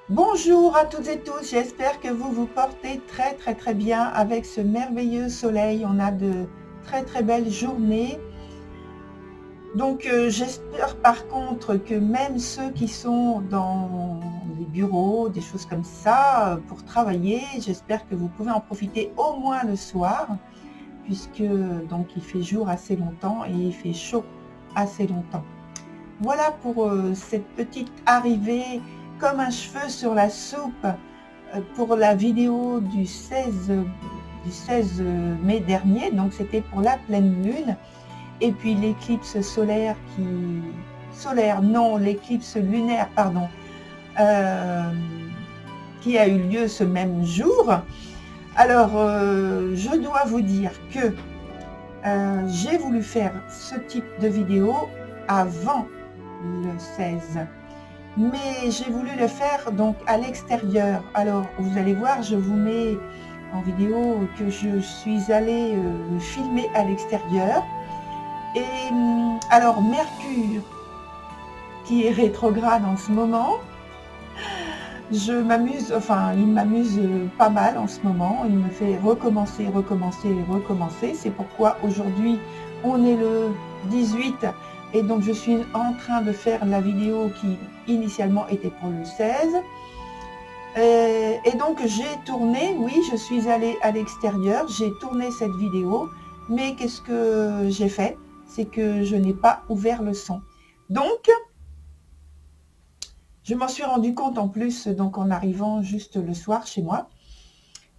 Bonjour à toutes et tous, j'espère que vous vous portez très bien avec ce merveilleux soleil. On a de très belles journées. Donc j'espère par contre que même ceux qui sont dans les bureaux, des choses comme ça, pour travailler, j'espère que vous pouvez en profiter au moins le soir, puisque donc il fait jour assez longtemps et il fait chaud assez longtemps. Voilà pour cette petite arrivée comme un cheveu sur la soupe pour la vidéo du 16 mai dernier. Donc c'était pour la pleine lune et puis l'éclipse solaire l'éclipse lunaire, pardon, euh, qui a eu lieu ce même jour. Alors je dois vous dire que j'ai voulu faire ce type de vidéo avant le 16, mais j'ai voulu le faire donc à l'extérieur. Alors vous allez voir, je vous mets en vidéo que je suis allée filmer à l'extérieur. Et alors Mercure, qui est rétrograde en ce moment, je m'amuse, enfin il m'amuse pas mal en ce moment. Il me fait recommencer. C'est pourquoi aujourd'hui on est le 18 et donc je suis en train de faire la vidéo qui initialement était pour le 16. Et donc j'ai tourné, oui, je suis allée à l'extérieur, j'ai tourné cette vidéo, mais qu'est-ce que j'ai fait? C'est que je n'ai pas ouvert le son. Donc, je m'en suis rendu compte en plus, donc en arrivant juste le soir chez moi.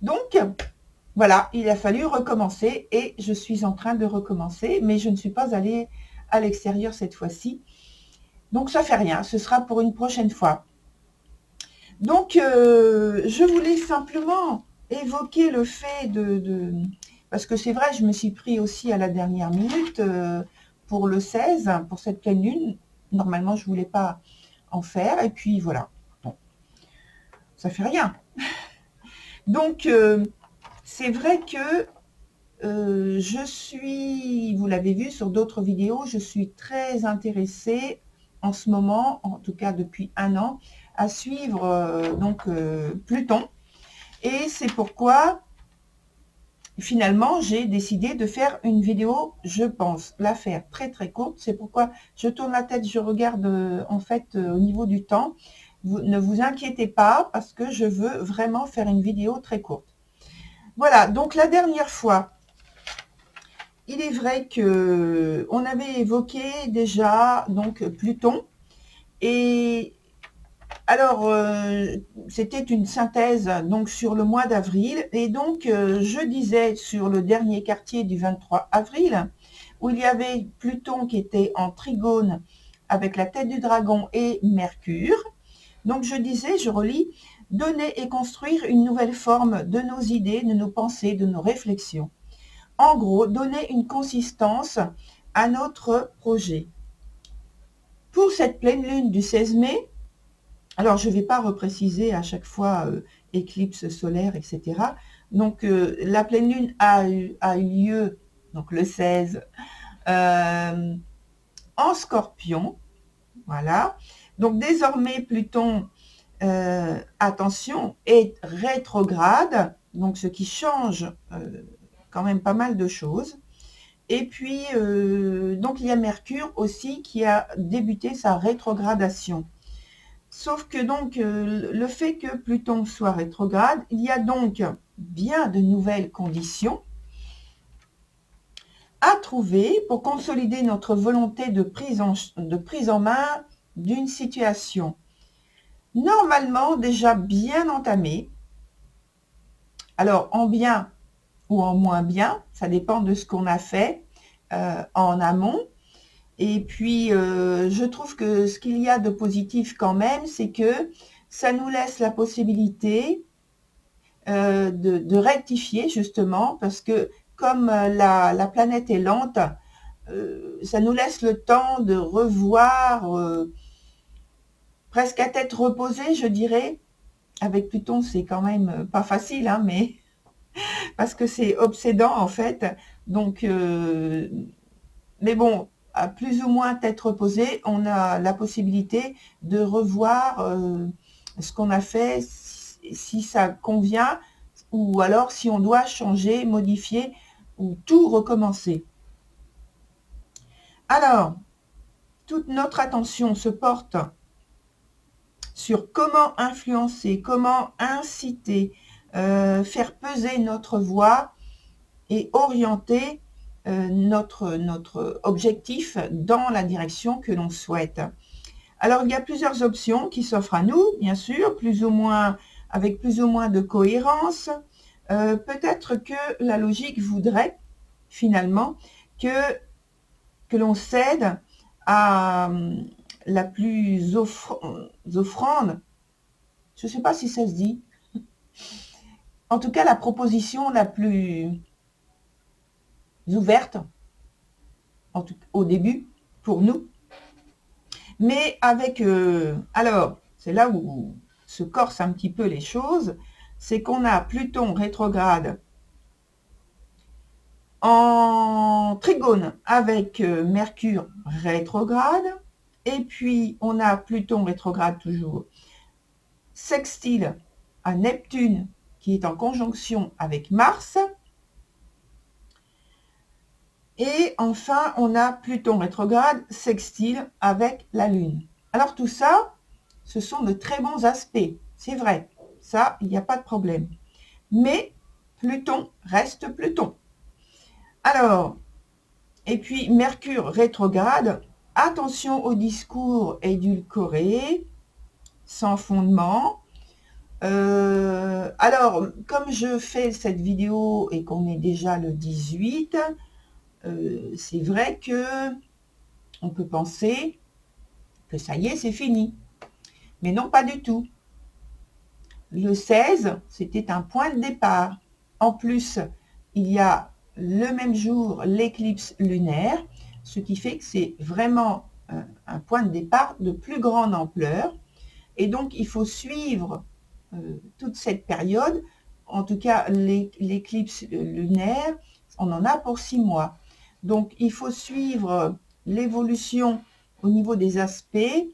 Donc, voilà, il a fallu recommencer et je suis en train de recommencer, mais je ne suis pas allée à l'extérieur cette fois-ci. Donc, ça fait rien, ce sera pour une prochaine fois. Donc, je voulais simplement évoquer le fait parce que c'est vrai, je me suis pris aussi à la dernière minute pour le 16, pour cette pleine lune. Normalement, je ne voulais pas en faire. Et puis, voilà. Bon, ça fait rien. Donc, c'est vrai que je suis, vous l'avez vu sur d'autres vidéos, je suis très intéressée en ce moment, en tout cas depuis un an, à suivre Pluton. Et c'est pourquoi finalement j'ai décidé de faire une vidéo, je pense la faire très courte. C'est pourquoi je tourne la tête, je regarde en fait au niveau du temps. Ne vous inquiétez pas parce que je veux vraiment faire une vidéo très courte. Voilà, donc la dernière fois, il est vrai que on avait évoqué déjà donc Pluton. Et alors c'était une synthèse donc sur le mois d'avril, et donc je disais sur le dernier quartier du 23 avril où il y avait Pluton qui était en trigone avec la tête du dragon et Mercure. Donc je disais, je relis: donner et construire une nouvelle forme de nos idées, de nos pensées, de nos réflexions. En gros, donner une consistance à notre projet. Pour cette pleine lune du 16 mai, alors je ne vais pas repréciser à chaque fois éclipse solaire, etc. Donc la pleine lune a eu lieu donc le 16 en Scorpion. Voilà. Donc désormais Pluton, attention, est rétrograde, donc ce qui change quand même pas mal de choses. Et puis, donc il y a Mercure aussi qui a débuté sa rétrogradation. Sauf que donc, le fait que Pluton soit rétrograde, il y a donc bien de nouvelles conditions à trouver pour consolider notre volonté de prise en main d'une situation normalement déjà bien entamée. Alors, en bien ou en moins bien, ça dépend de ce qu'on a fait en amont. Et puis, je trouve que ce qu'il y a de positif quand même, c'est que ça nous laisse la possibilité de rectifier justement, parce que comme la planète est lente, ça nous laisse le temps de revoir presque à tête reposée, je dirais. Avec Pluton, c'est quand même pas facile, hein, mais parce que c'est obsédant en fait. Donc, mais bon, à plus ou moins tête reposée, on a la possibilité de revoir ce qu'on a fait, si ça convient, ou alors si on doit changer, modifier ou tout recommencer. Alors, toute notre attention se porte sur comment influencer, comment inciter, faire peser notre voix et orienter notre objectif dans la direction que l'on souhaite. Alors, il y a plusieurs options qui s'offrent à nous, bien sûr, avec plus ou moins de cohérence. Peut-être que la logique voudrait, finalement, que l'on cède à la plus offrande, je ne sais pas si ça se dit, en tout cas la proposition la plus ouverte, au début, pour nous. Mais avec, alors, c'est là où se corsent un petit peu les choses, c'est qu'on a Pluton rétrograde en trigone avec Mercure rétrograde, et puis on a Pluton rétrograde toujours sextile à Neptune qui est en conjonction avec Mars, et enfin on a Pluton rétrograde sextile avec la Lune. Alors tout ça, ce sont de très bons aspects, c'est vrai, ça il n'y a pas de problème, mais Pluton reste Pluton. Alors, et puis Mercure rétrograde, attention au discours édulcoré, sans fondement. Alors, comme je fais cette vidéo et qu'on est déjà le 18, c'est vrai que on peut penser que ça y est, c'est fini. Mais non, pas du tout. Le 16, c'était un point de départ. En plus, il y a le même jour l'éclipse lunaire, ce qui fait que c'est vraiment un point de départ de plus grande ampleur. Et donc, il faut suivre toute cette période. En tout cas, l'éclipse lunaire, on en a pour 6 mois. Donc, il faut suivre l'évolution au niveau des aspects.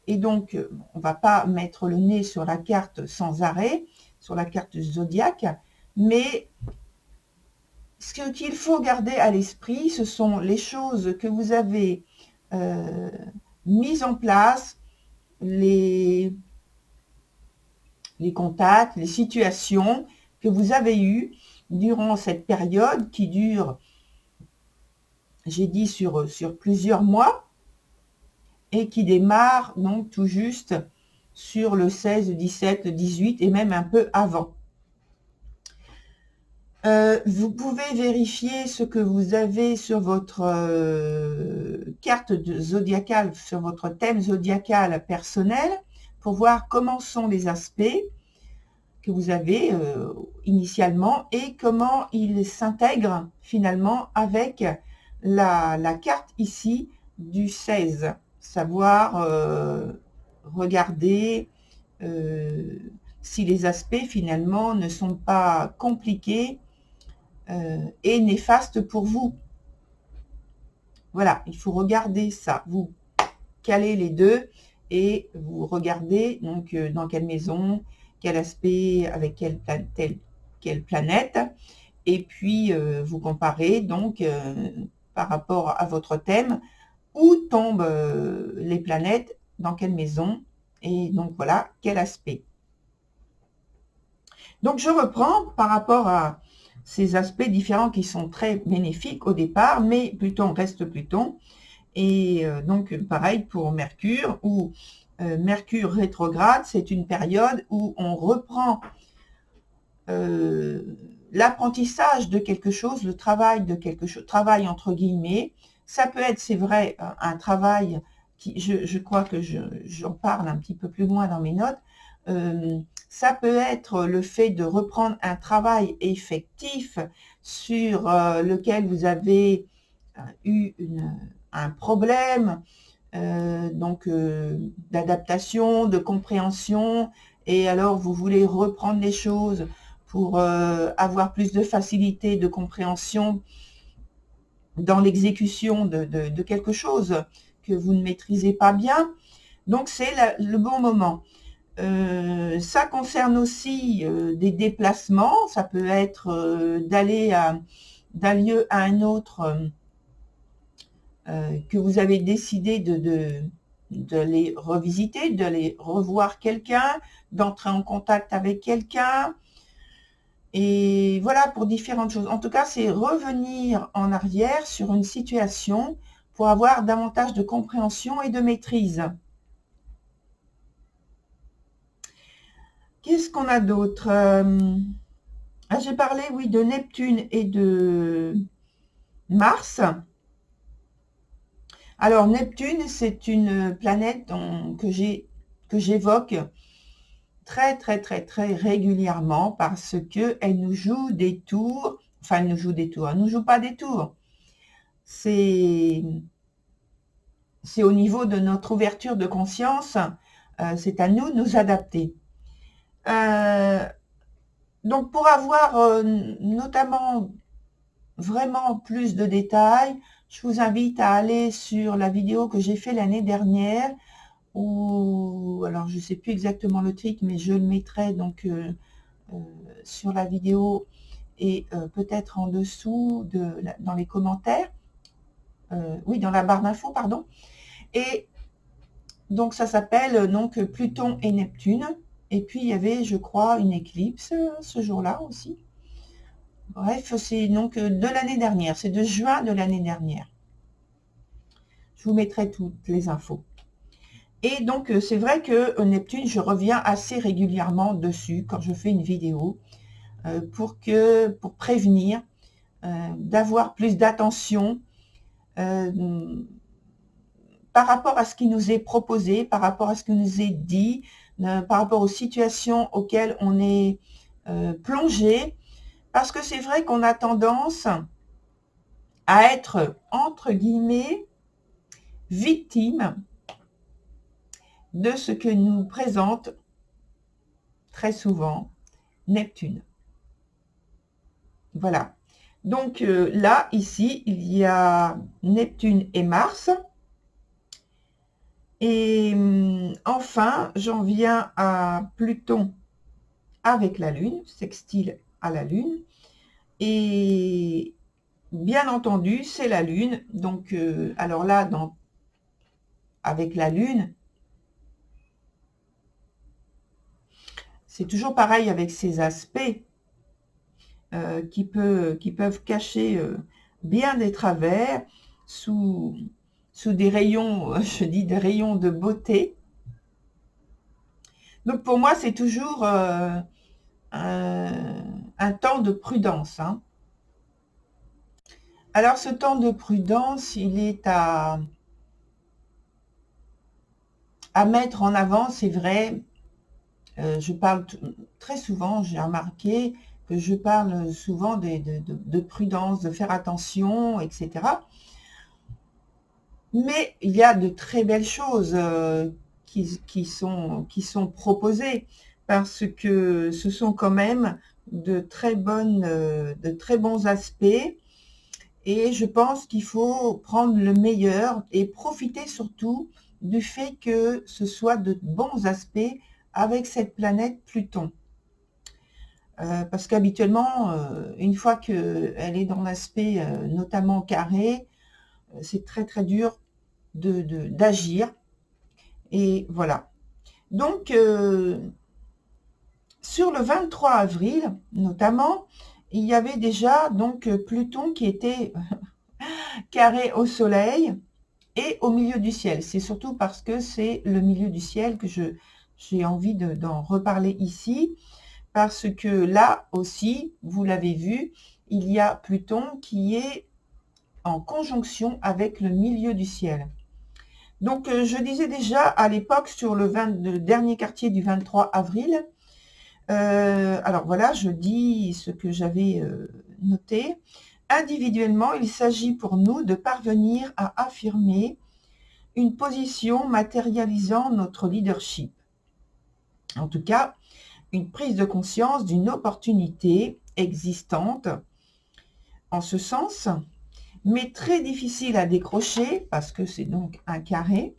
Et donc, on ne va pas mettre le nez sur la carte sans arrêt, sur la carte zodiaque, mais ce qu'il faut garder à l'esprit, ce sont les choses que vous avez mises en place, les contacts, les situations que vous avez eues durant cette période qui dure, j'ai dit, sur plusieurs mois et qui démarre donc tout juste sur le 16, le 17, le 18 et même un peu avant. Vous pouvez vérifier ce que vous avez sur votre carte zodiacale, sur votre thème zodiacal personnel, pour voir comment sont les aspects que vous avez initialement et comment ils s'intègrent finalement avec la carte ici du 16. Savoir regarder si les aspects finalement ne sont pas compliqués et néfastes pour vous. Voilà, il faut regarder ça. Vous calez les deux et vous regardez donc dans quelle maison, quel aspect, avec quelle planète, et puis vous comparez donc par rapport à votre thème, où tombent les planètes, dans quelle maison, et donc voilà, quel aspect. Donc je reprends par rapport à ces aspects différents qui sont très bénéfiques au départ, mais Pluton reste Pluton. Et donc pareil pour Mercure, où Mercure rétrograde, c'est une période où on reprend l'apprentissage de quelque chose, le travail de quelque chose, travail entre guillemets. Ça peut être, c'est vrai, un travail qui, je crois que j'en parle un petit peu plus loin dans mes notes, ça peut être le fait de reprendre un travail effectif sur lequel vous avez eu un problème, donc d'adaptation, de compréhension, et alors vous voulez reprendre les choses pour avoir plus de facilité de compréhension dans l'exécution de quelque chose que vous ne maîtrisez pas bien. Donc c'est le bon moment. Ça concerne aussi des déplacements. Ça peut être d'aller d'un lieu à un autre que vous avez décidé de les revisiter, d'aller revoir quelqu'un, d'entrer en contact avec quelqu'un. Et voilà, pour différentes choses. En tout cas, c'est revenir en arrière sur une situation pour avoir davantage de compréhension et de maîtrise. Qu'est-ce qu'on a d'autre? J'ai parlé, oui, de Neptune et de Mars. Alors, Neptune, c'est une planète que j'évoque très, très, très, très régulièrement parce qu'elle nous joue des tours. Enfin, elle nous joue des tours. Elle ne nous joue pas des tours. C'est au niveau de notre ouverture de conscience. C'est à nous de nous adapter. Donc, pour avoir notamment vraiment plus de détails, je vous invite à aller sur la vidéo que j'ai fait l'année dernière, où, alors je ne sais plus exactement le titre, mais je le mettrai donc sur la vidéo et peut-être en dessous dans les commentaires. Oui, dans la barre d'infos, pardon. Et donc ça s'appelle donc Pluton et Neptune. Et puis il y avait, je crois, une éclipse ce jour-là aussi. Bref, c'est donc de l'année dernière, c'est de juin de l'année dernière. Je vous mettrai toutes les infos. Et donc, c'est vrai que Neptune, je reviens assez régulièrement dessus quand je fais une vidéo pour prévenir, d'avoir plus d'attention par rapport à ce qui nous est proposé, par rapport à ce qui nous est dit, par rapport aux situations auxquelles on est plongé. Parce que c'est vrai qu'on a tendance à être, entre guillemets, victime de ce que nous présente très souvent Neptune. Voilà. Donc là, ici, il y a Neptune et Mars. Et enfin, j'en viens à Pluton avec la Lune, sextile à la Lune. Et bien entendu, c'est la Lune. Donc, alors là, avec la Lune, c'est toujours pareil avec ces aspects qui peuvent cacher bien des travers sous des rayons, je dis des rayons de beauté. Donc pour moi, c'est toujours un temps de prudence. Hein. Alors ce temps de prudence, il est à mettre en avant, c'est vrai. Je parle très souvent, j'ai remarqué que je parle souvent de prudence, de faire attention, etc. Mais il y a de très belles choses qui sont proposées parce que ce sont quand même de très bons aspects et je pense qu'il faut prendre le meilleur et profiter surtout du fait que ce soit de bons aspects avec cette planète Pluton. Parce qu'habituellement, une fois qu'elle est dans l'aspect notamment carré, c'est très très dur d'agir. Et voilà. Donc, sur le 23 avril, notamment, il y avait déjà donc Pluton qui était carré au Soleil et au milieu du ciel. C'est surtout parce que c'est le milieu du ciel que j'ai envie d'en reparler ici, parce que là aussi, vous l'avez vu, il y a Pluton qui est en conjonction avec le milieu du ciel. Donc, je disais déjà à l'époque sur le dernier quartier du 23 avril, alors voilà, je dis ce que j'avais noté. Individuellement, il s'agit pour nous de parvenir à affirmer une position matérialisant notre leadership. En tout cas, une prise de conscience d'une opportunité existante en ce sens, mais très difficile à décrocher parce que c'est donc un carré.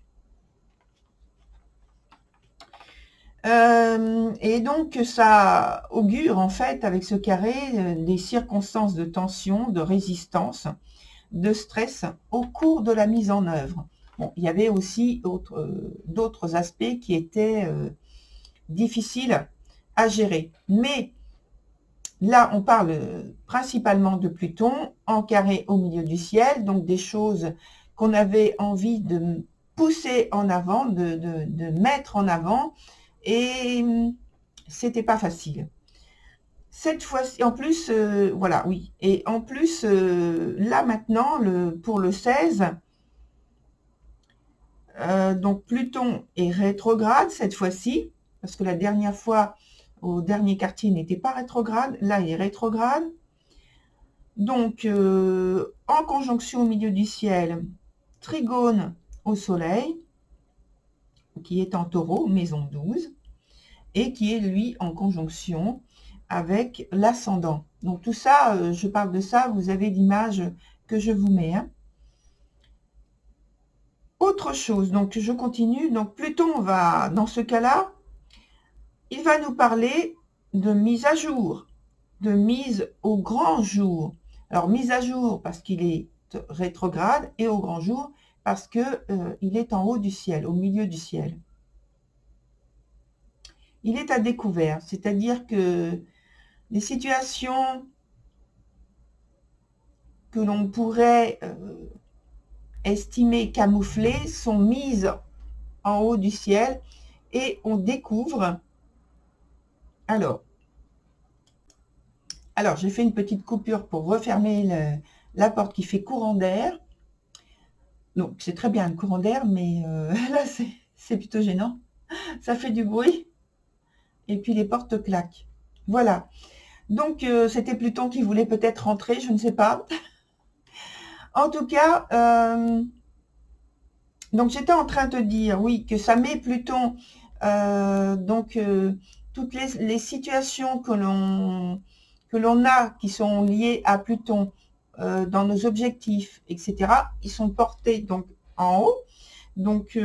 Et donc, ça augure, en fait, avec ce carré, des circonstances de tension, de résistance, de stress au cours de la mise en œuvre. Bon, il y avait aussi d'autres aspects qui étaient difficiles à gérer. Mais là, on parle principalement de Pluton en carré au milieu du ciel, donc des choses qu'on avait envie de pousser en avant, de mettre en avant, et c'était pas facile. Cette fois-ci, en plus, voilà, oui. Et en plus, là maintenant, pour le 16, donc Pluton est rétrograde cette fois-ci, parce que la dernière fois, au dernier quartier, il n'était pas rétrograde. Là, il est rétrograde. Donc, en conjonction au milieu du ciel, trigone au soleil, qui est en taureau, maison 12, et qui est, lui, en conjonction avec l'ascendant. Donc, tout ça, je parle de ça, vous avez l'image que je vous mets. Hein. Autre chose, donc je continue. Donc, Pluton va, dans ce cas-là, il va nous parler de mise à jour, de mise au grand jour. Alors, mise à jour parce qu'il est rétrograde et au grand jour parce que il est en haut du ciel, au milieu du ciel. Il est à découvert, c'est-à-dire que les situations que l'on pourrait estimer camouflées sont mises en haut du ciel et on découvre. Alors j'ai fait une petite coupure pour refermer la porte qui fait courant d'air. Donc, c'est très bien le courant d'air, mais là, c'est plutôt gênant. Ça fait du bruit. Et puis, les portes claquent. Voilà. Donc, c'était Pluton qui voulait peut-être rentrer, je ne sais pas. En tout cas, donc j'étais en train de te dire, oui, que ça met Pluton, toutes les situations que l'on a, qui sont liées à Pluton, dans nos objectifs, etc., ils sont portés donc en haut. Donc,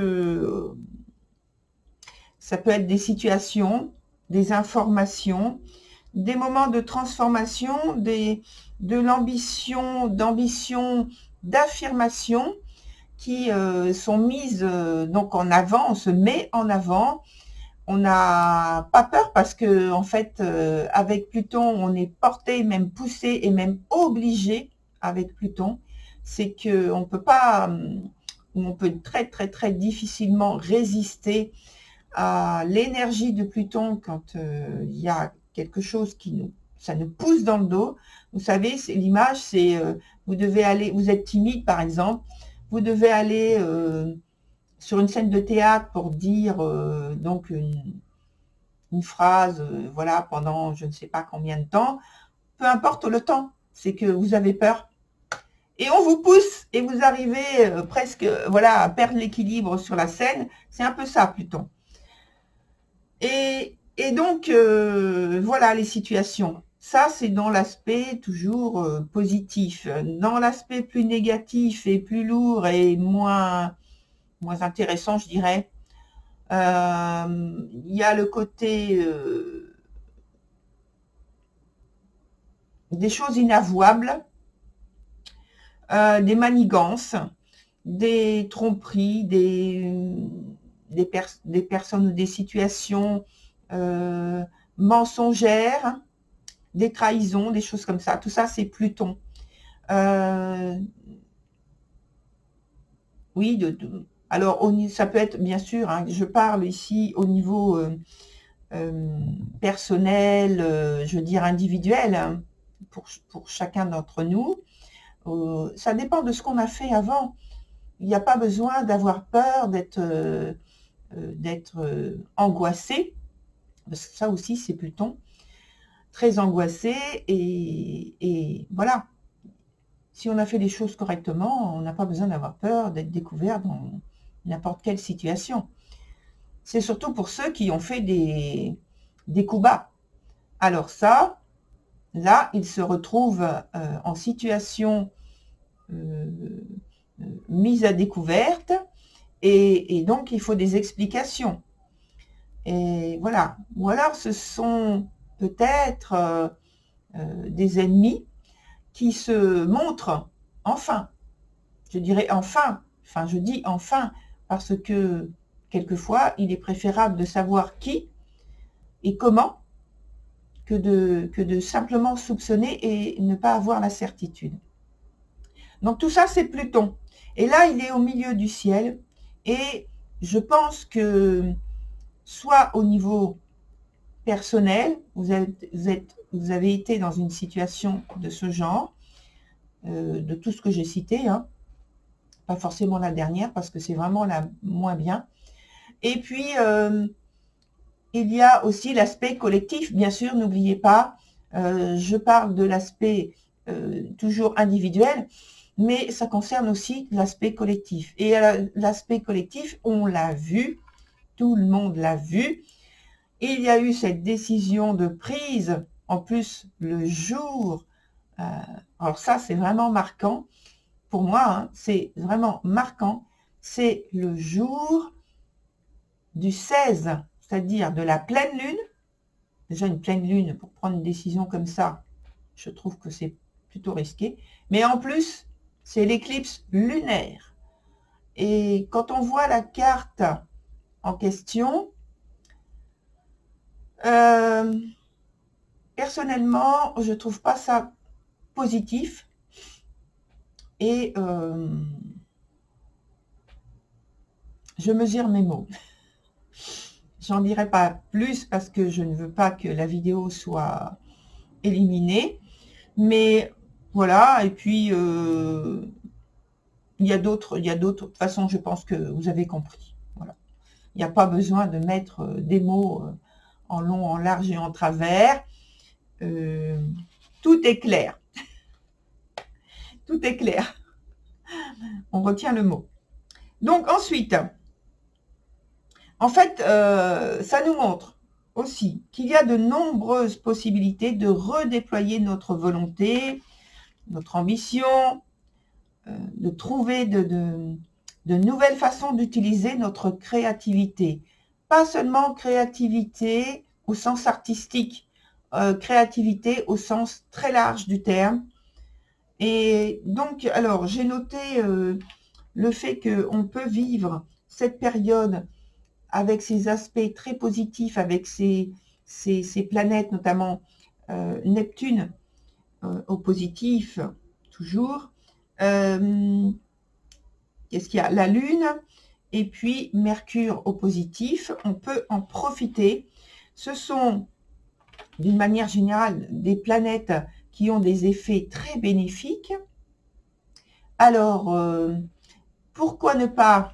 ça peut être des situations, des informations, des moments de transformation, de l'ambition, d'ambition, d'affirmation qui sont mises donc en avant, on se met en avant. On n'a pas peur parce que en fait, avec Pluton, on est porté, même poussé et même obligé avec Pluton. C'est que on peut pas, on peut très très très difficilement résister à l'énergie de Pluton quand il y a quelque chose ça nous pousse dans le dos. Vous savez, l'image, c'est vous devez aller, vous êtes timide par exemple, vous devez aller sur une scène de théâtre pour dire donc une phrase, voilà, pendant je ne sais pas combien de temps, peu importe le temps, c'est que vous avez peur. Et on vous pousse et vous arrivez presque voilà, à perdre l'équilibre sur la scène. C'est un peu ça, Pluton. Et donc, voilà les situations. Ça, c'est dans l'aspect toujours positif. Dans l'aspect plus négatif et plus lourd et moins intéressant, je dirais, il y a le côté des choses inavouables, des manigances, des tromperies, des personnes ou des situations mensongères, des trahisons, des choses comme ça. Tout ça, c'est Pluton. Oui, alors ça peut être, bien sûr, hein, je parle ici au niveau personnel, je veux dire individuel, hein, pour chacun d'entre nous. Ça dépend de ce qu'on a fait avant. Il n'y a pas besoin d'avoir peur d'être angoissé, parce que ça aussi c'est Pluton, très angoissé, et voilà. Si on a fait les choses correctement, on n'a pas besoin d'avoir peur d'être découvert dans n'importe quelle situation. C'est surtout pour ceux qui ont fait des coups bas. Alors ça, là, ils se retrouvent en situation mise à découverte, et donc il faut des explications. Et voilà. Ou alors ce sont peut-être des ennemis qui se montrent enfin. Je dirais enfin. Enfin, je dis enfin parce que quelquefois, il est préférable de savoir qui et comment que de simplement soupçonner et ne pas avoir la certitude. Donc tout ça, c'est Pluton. Et là, il est au milieu du ciel. Et je pense que soit au niveau personnel, vous avez été dans une situation de ce genre, de tout ce que j'ai cité, hein, pas forcément la dernière parce que c'est vraiment la moins bien. Et puis, il y a aussi l'aspect collectif, bien sûr, n'oubliez pas, je parle de l'aspect toujours individuel, mais ça concerne aussi l'aspect collectif. Et l'aspect collectif, on l'a vu, tout le monde l'a vu, il y a eu cette décision de prise, en plus le jour, alors ça c'est vraiment marquant, pour moi, hein, c'est vraiment marquant, c'est le jour du 16, c'est-à-dire de la pleine lune. Déjà une pleine lune, pour prendre une décision comme ça, je trouve que c'est plutôt risqué. Mais en plus, c'est l'éclipse lunaire. Et quand on voit la carte en question, personnellement, je trouve pas ça positif. Et je mesure mes mots. J'en dirai pas plus parce que je ne veux pas que la vidéo soit éliminée. Mais voilà, et puis il y a d'autres. De toute façon, je pense que vous avez compris. Voilà. Il n'y a pas besoin de mettre des mots en long, en large et en travers. Tout est clair. Tout est clair. On retient le mot. Donc ensuite, en fait, ça nous montre aussi qu'il y a de nombreuses possibilités de redéployer notre volonté, notre ambition, de trouver de nouvelles façons d'utiliser notre créativité. Pas seulement créativité au sens artistique, créativité au sens très large du terme. Et donc, alors, j'ai noté le fait qu'on peut vivre cette période avec ses aspects très positifs, avec ces planètes, notamment Neptune au positif, toujours. Qu'est-ce qu'il y a? La Lune et puis Mercure au positif. On peut en profiter. Ce sont, d'une manière générale, des planètes qui ont des effets très bénéfiques. Alors, pourquoi ne pas,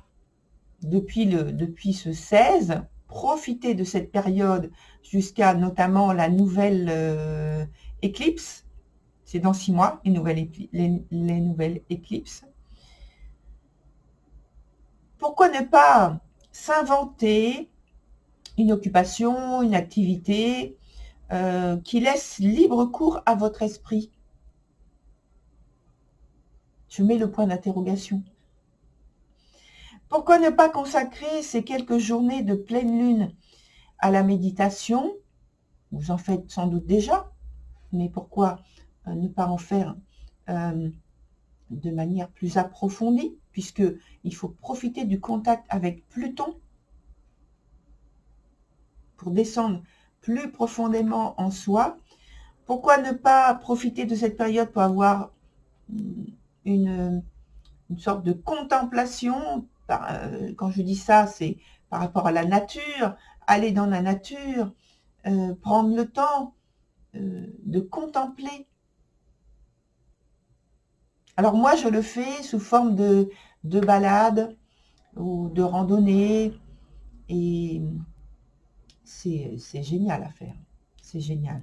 depuis ce 16, profiter de cette période jusqu'à notamment la nouvelle éclipse. C'est dans 6 mois, les nouvelles éclipses. Pourquoi ne pas s'inventer une occupation, une activité qui laisse libre cours à votre esprit? Je mets le point d'interrogation. Pourquoi ne pas consacrer ces quelques journées de pleine lune à la méditation? Vous en faites sans doute déjà, mais pourquoi ne pas en faire de manière plus approfondie, puisqu'il faut profiter du contact avec Pluton pour descendre plus profondément en soi. Pourquoi ne pas profiter de cette période pour avoir une sorte de contemplation? Quand je dis ça, c'est par rapport à la nature, aller dans la nature, prendre le temps de contempler. Alors moi, je le fais sous forme de balade ou de randonnée, et c'est génial à faire. C'est génial.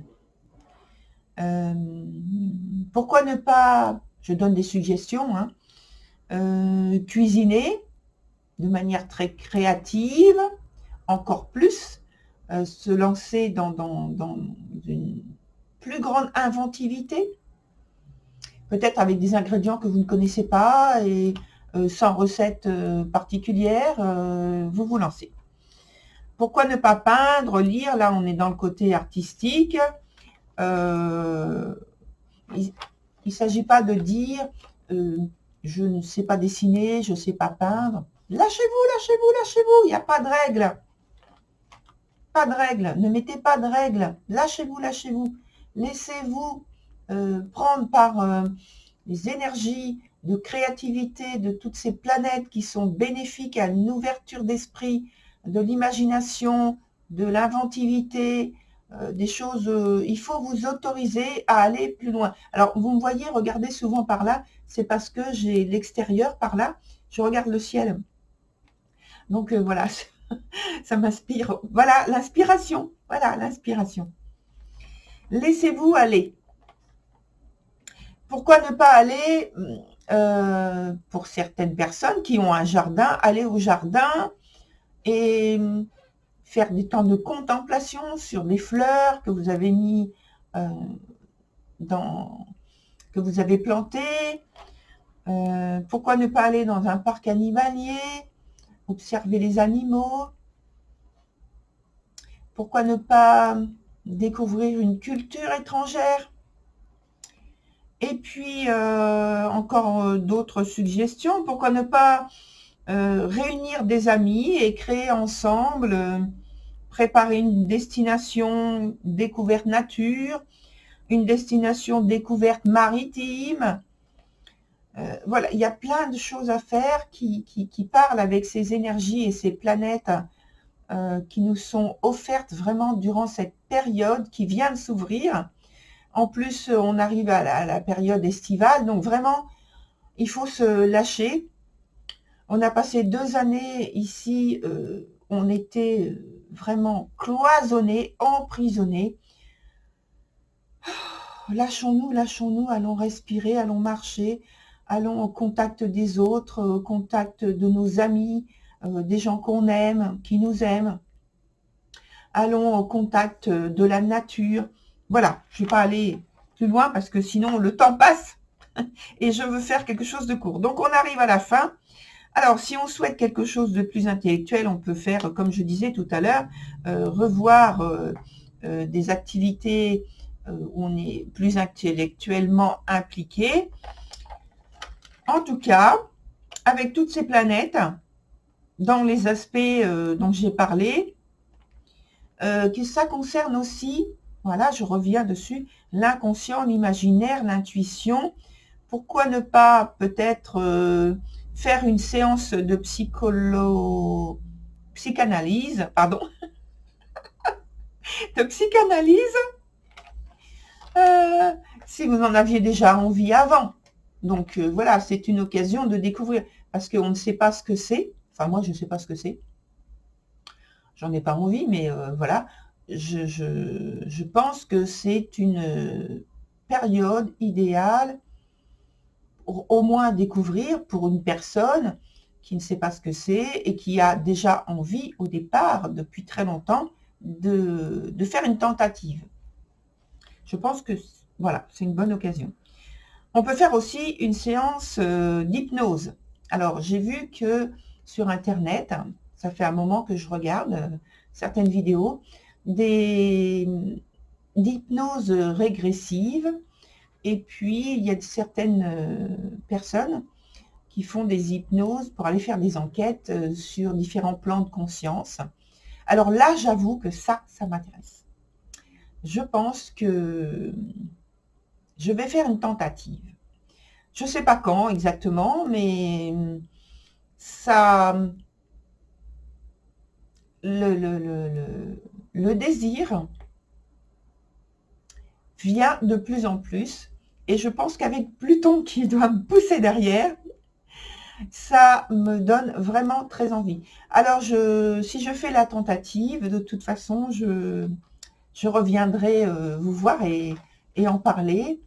Pourquoi ne pas, je donne des suggestions, hein, cuisiner de manière très créative, encore plus, se lancer dans une plus grande inventivité, peut-être avec des ingrédients que vous ne connaissez pas et sans recette particulière, vous vous lancez. Pourquoi ne pas peindre, lire? Là, on est dans le côté artistique. Il ne s'agit pas de dire je ne sais pas dessiner, je ne sais pas peindre. Lâchez-vous, lâchez-vous, lâchez-vous. Il n'y a pas de règle. Pas de règle. Ne mettez pas de règle. Lâchez-vous, lâchez-vous. Laissez-vous prendre par les énergies de créativité de toutes ces planètes qui sont bénéfiques à une ouverture d'esprit, de l'imagination, de l'inventivité, des choses, il faut vous autoriser à aller plus loin. Alors, vous me voyez regarder souvent par là, c'est parce que j'ai l'extérieur par là, je regarde le ciel. Donc, voilà, ça m'inspire. Voilà, l'inspiration. Voilà, l'inspiration. Laissez-vous aller. Pourquoi ne pas aller, pour certaines personnes qui ont un jardin, aller au jardin et faire des temps de contemplation sur les fleurs que vous avez mis que vous avez plantées. Pourquoi ne pas aller dans un parc animalier, observer les animaux? Pourquoi ne pas découvrir une culture étrangère? Et puis, encore d'autres suggestions. Pourquoi ne pas réunir des amis et créer ensemble, préparer une destination découverte nature, une destination découverte maritime. Voilà, il y a plein de choses à faire qui parlent avec ces énergies et ces planètes qui nous sont offertes vraiment durant cette période qui vient de s'ouvrir. En plus, on arrive à la période estivale, donc vraiment, il faut se lâcher. On a passé 2 années ici, on était vraiment cloisonnés, emprisonnés. Lâchons-nous, lâchons-nous, allons respirer, allons marcher, allons au contact des autres, au contact de nos amis, des gens qu'on aime, qui nous aiment. Allons au contact de la nature. Voilà, je ne vais pas aller plus loin parce que sinon le temps passe et je veux faire quelque chose de court. Donc on arrive à la fin. Alors si on souhaite quelque chose de plus intellectuel, on peut faire, comme je disais tout à l'heure, revoir des activités où on est plus intellectuellement impliqué. En tout cas, avec toutes ces planètes, dans les aspects dont j'ai parlé, que ça concerne aussi, voilà, je reviens dessus, l'inconscient, l'imaginaire, l'intuition. Pourquoi ne pas peut-être faire une séance de psychanalyse, pardon, de psychanalyse, si vous en aviez déjà envie avant. Donc voilà, c'est une occasion de découvrir, parce qu'on ne sait pas ce que c'est. Enfin, moi, je ne sais pas ce que c'est. J'en ai pas envie, mais voilà. Je pense que c'est une période idéale pour au moins découvrir pour une personne qui ne sait pas ce que c'est et qui a déjà envie au départ, depuis très longtemps, de faire une tentative. Je pense que voilà, c'est une bonne occasion. On peut faire aussi une séance d'hypnose. Alors, j'ai vu que sur Internet, ça fait un moment que je regarde certaines vidéos, d'hypnose régressive. Et puis, il y a certaines personnes qui font des hypnoses pour aller faire des enquêtes sur différents plans de conscience. Alors là, j'avoue que ça m'intéresse. Je pense que je vais faire une tentative. Je ne sais pas quand exactement, mais ça, le désir vient de plus en plus. Et je pense qu'avec Pluton qui doit me pousser derrière, ça me donne vraiment très envie. Alors, si je fais la tentative, de toute façon, je reviendrai vous voir et en parler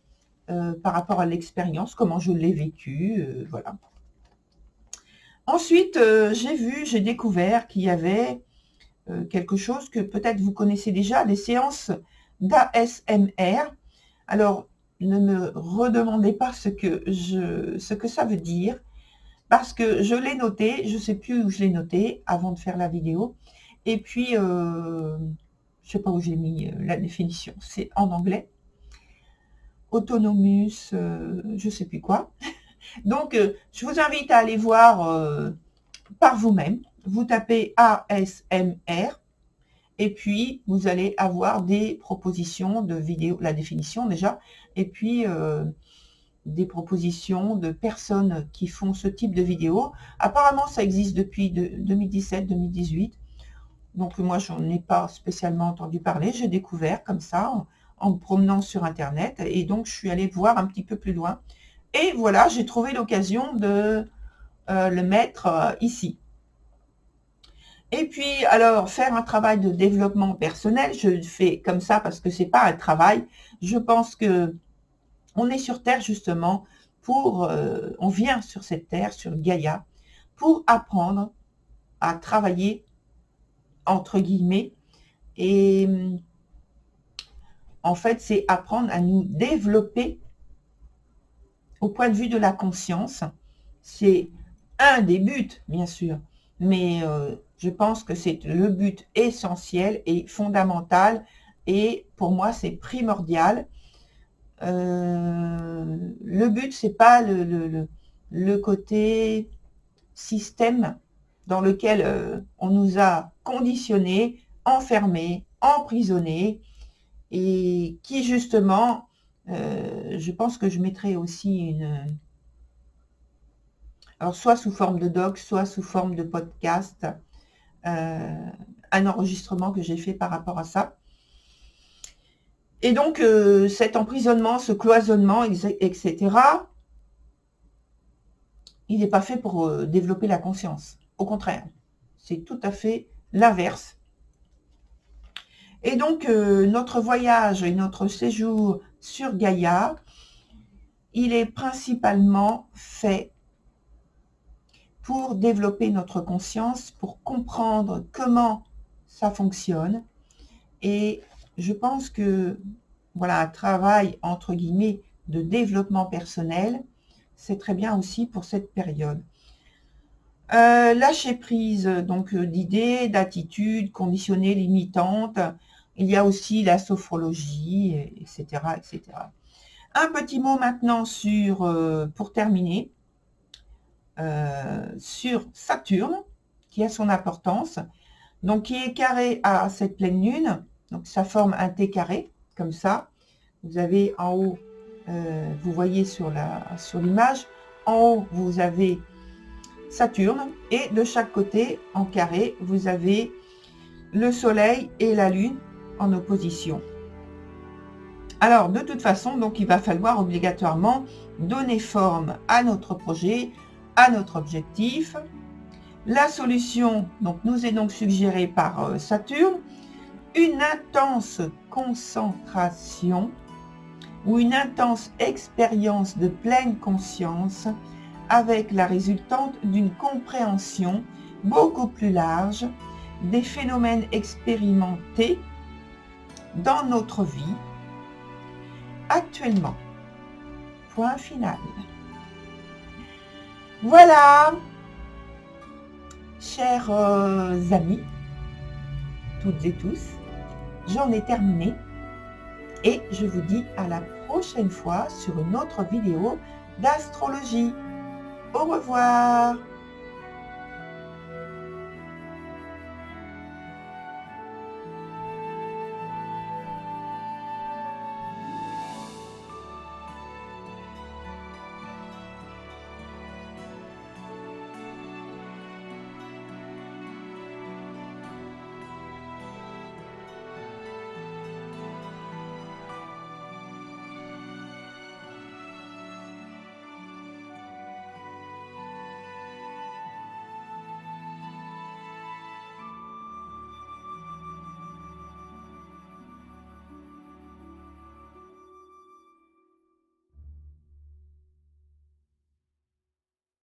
par rapport à l'expérience, comment je l'ai vécu, voilà. Ensuite, j'ai découvert qu'il y avait quelque chose que peut-être vous connaissez déjà, des séances d'ASMR. Alors, ne me redemandez pas ce que ça veut dire, parce que je l'ai noté, je ne sais plus où je l'ai noté avant de faire la vidéo, Et puis, je sais pas où j'ai mis la définition, c'est en anglais. Autonomus, je sais plus quoi. Donc, je vous invite à aller voir par vous-même. Vous tapez ASMR et puis vous allez avoir des propositions de vidéos, la définition déjà, et puis des propositions de personnes qui font ce type de vidéos. Apparemment, ça existe depuis 2017-2018. Donc moi, j'en ai pas spécialement entendu parler. J'ai découvert comme ça en me promenant sur Internet. Et donc, je suis allée voir un petit peu plus loin. Et voilà, j'ai trouvé l'occasion de le mettre ici. Et puis, alors, faire un travail de développement personnel, je le fais comme ça parce que c'est pas un travail. Je pense que on est sur Terre justement pour, on vient sur cette Terre, sur Gaïa, pour apprendre à travailler, entre guillemets, et en fait, c'est apprendre à nous développer au point de vue de la conscience. C'est un des buts, bien sûr, mais je pense que c'est le but essentiel et fondamental, et pour moi, c'est primordial. Le but, c'est pas le côté système dans lequel on nous a conditionnés, enfermés, emprisonnés, et qui justement, je pense que je mettrai aussi alors soit sous forme de doc, soit sous forme de podcast, un enregistrement que j'ai fait par rapport à ça. Et donc, cet emprisonnement, ce cloisonnement, etc., il n'est pas fait pour développer la conscience. Au contraire, c'est tout à fait l'inverse. Et donc, notre voyage et notre séjour sur Gaïa, il est principalement fait pour développer notre conscience, pour comprendre comment ça fonctionne. Et je pense que, voilà, un travail, entre guillemets, de développement personnel, c'est très bien aussi pour cette période. Lâcher prise donc d'idées, d'attitudes conditionnées, limitantes. Il y a aussi la sophrologie, etc., etc. Un petit mot maintenant sur, pour terminer, sur Saturne, qui a son importance, donc qui est carré à cette pleine lune. Donc ça forme un T carré, comme ça. Vous avez en haut, vous voyez sur l'image, en haut vous avez Saturne, et de chaque côté, en carré, vous avez le Soleil et la Lune en opposition. Alors, de toute façon, donc, il va falloir obligatoirement donner forme à notre projet, à notre objectif. La solution donc, nous est donc suggérée par Saturne, une intense concentration ou une intense expérience de pleine conscience avec la résultante d'une compréhension beaucoup plus large des phénomènes expérimentés dans notre vie actuellement. Point final. Voilà, chers amis, toutes et tous, j'en ai terminé et je vous dis à la prochaine fois sur une autre vidéo d'astrologie. Au revoir.